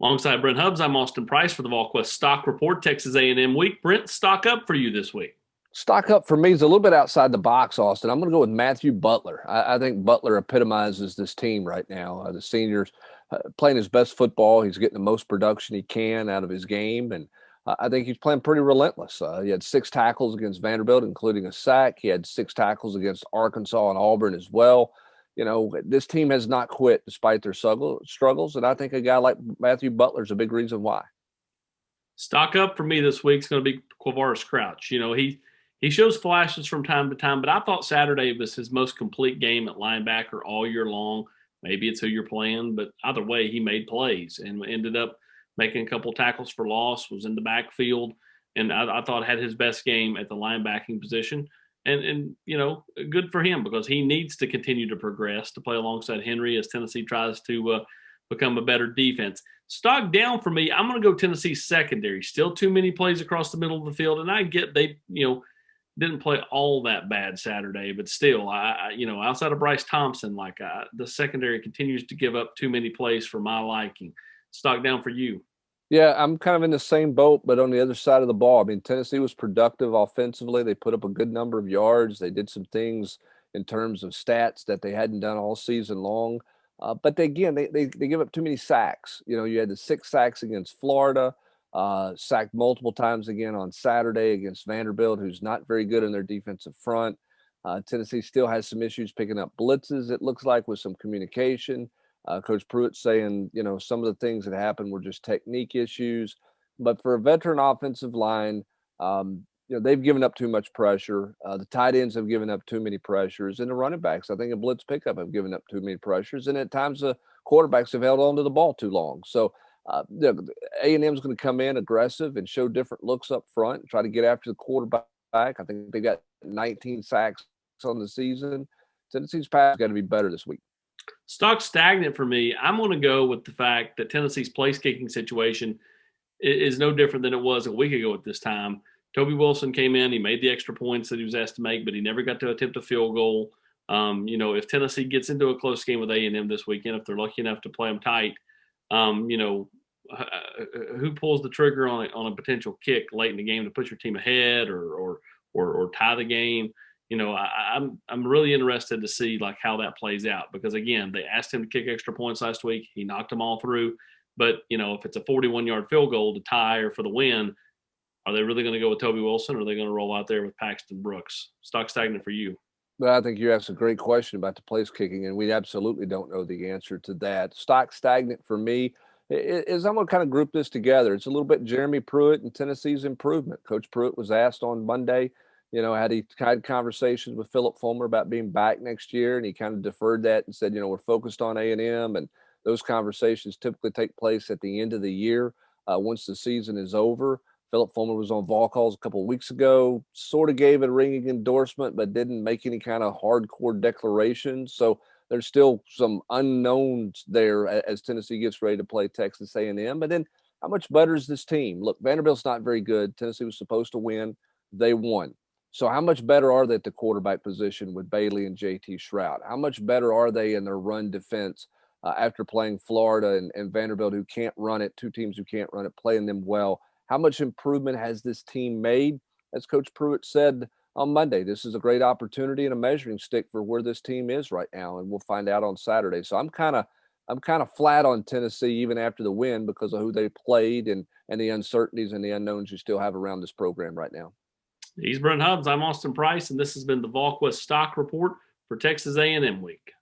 Alongside Brent Hubbs, I'm Austin Price for the Volquest Stock Report, Texas A&M Week. Brent, stock up for you this week. Stock up for me is a little bit outside the box, Austin. I'm going to go with Matthew Butler. I think Butler epitomizes this team right now. The senior's playing his best football. He's getting the most production he can out of his game, and I think he's playing pretty relentless. He had 6 tackles against Vanderbilt, including a sack. He had 6 tackles against Arkansas and Auburn as well. You know, this team has not quit despite their struggles, and I think a guy like Matthew Butler is a big reason why. Stock up for me this week is going to be Quips Crouch. He shows flashes from time to time, but I thought Saturday was his most complete game at linebacker all year long. Maybe it's who you're playing, but either way, he made plays and ended up making a couple tackles for loss, was in the backfield, and I thought had his best game at the linebacking position. And good for him because he needs to continue to progress to play alongside Henry as Tennessee tries to become a better defense. Stock down for me. I'm going to go Tennessee secondary. Still too many plays across the middle of the field, and I get they didn't play all that bad Saturday, but still, outside of Bryce Thompson, the secondary continues to give up too many plays for my liking. Stock down for you. Yeah, I'm kind of in the same boat, but on the other side of the ball. I mean, Tennessee was productive offensively. They put up a good number of yards. They did some things in terms of stats that they hadn't done all season long. But they give up too many sacks. You know, you had the 6 sacks against Florida, sacked multiple times again on Saturday against Vanderbilt, who's not very good in their defensive front. Tennessee still has some issues picking up blitzes, it looks like, with some communication. Coach Pruitt saying, some of the things that happened were just technique issues. But for a veteran offensive line, they've given up too much pressure. The tight ends have given up too many pressures. And the running backs, I think, a blitz pickup have given up too many pressures. And at times, the quarterbacks have held on to the ball too long. So A&M is going to come in aggressive and show different looks up front and try to get after the quarterback. I think they got 19 sacks on the season. Tennessee's pass got to be better this week. Stock stagnant for me. I'm going to go with the fact that Tennessee's place kicking situation is no different than it was a week ago at this time. Toby Wilson came in. He made the extra points that he was asked to make, but he never got to attempt a field goal. If Tennessee gets into a close game with A&M this weekend, if they're lucky enough to play them tight, who pulls the trigger on a potential kick late in the game to put your team ahead or tie the game? I'm really interested to see how that plays out because again, they asked him to kick extra points last week. He knocked them all through. But if it's a 41-yard field goal to tie or for the win, are they really going to go with Toby Wilson or are they going to roll out there with Paxton Brooks? Stock stagnant for you. Well, I think you asked a great question about the place kicking, and we absolutely don't know the answer to that. Stock stagnant for me is I'm going to kind of group this together. It's a little bit Jeremy Pruitt and Tennessee's improvement. Coach Pruitt was asked on Monday, had he had conversations with Philip Fulmer about being back next year, and he kind of deferred that and said, we're focused on A&M, and those conversations typically take place at the end of the year once the season is over. Philip Fulmer was on Volquest a couple of weeks ago, sort of gave a ringing endorsement, but didn't make any kind of hardcore declarations. So there's still some unknowns there as Tennessee gets ready to play Texas A&M. But then how much better is this team? Look, Vanderbilt's not very good. Tennessee was supposed to win. They won. So how much better are they at the quarterback position with Bailey and JT Shrout? How much better are they in their run defense after playing Florida and Vanderbilt, who can't run it, 2 teams who can't run it, playing them well? How much improvement has this team made? As Coach Pruitt said on Monday, this is a great opportunity and a measuring stick for where this team is right now, and we'll find out on Saturday. So I'm kind of flat on Tennessee even after the win because of who they played and the uncertainties and the unknowns you still have around this program right now. He's Brent Hubbs. I'm Austin Price, and this has been the Volquest Stock Report for Texas A&M Week.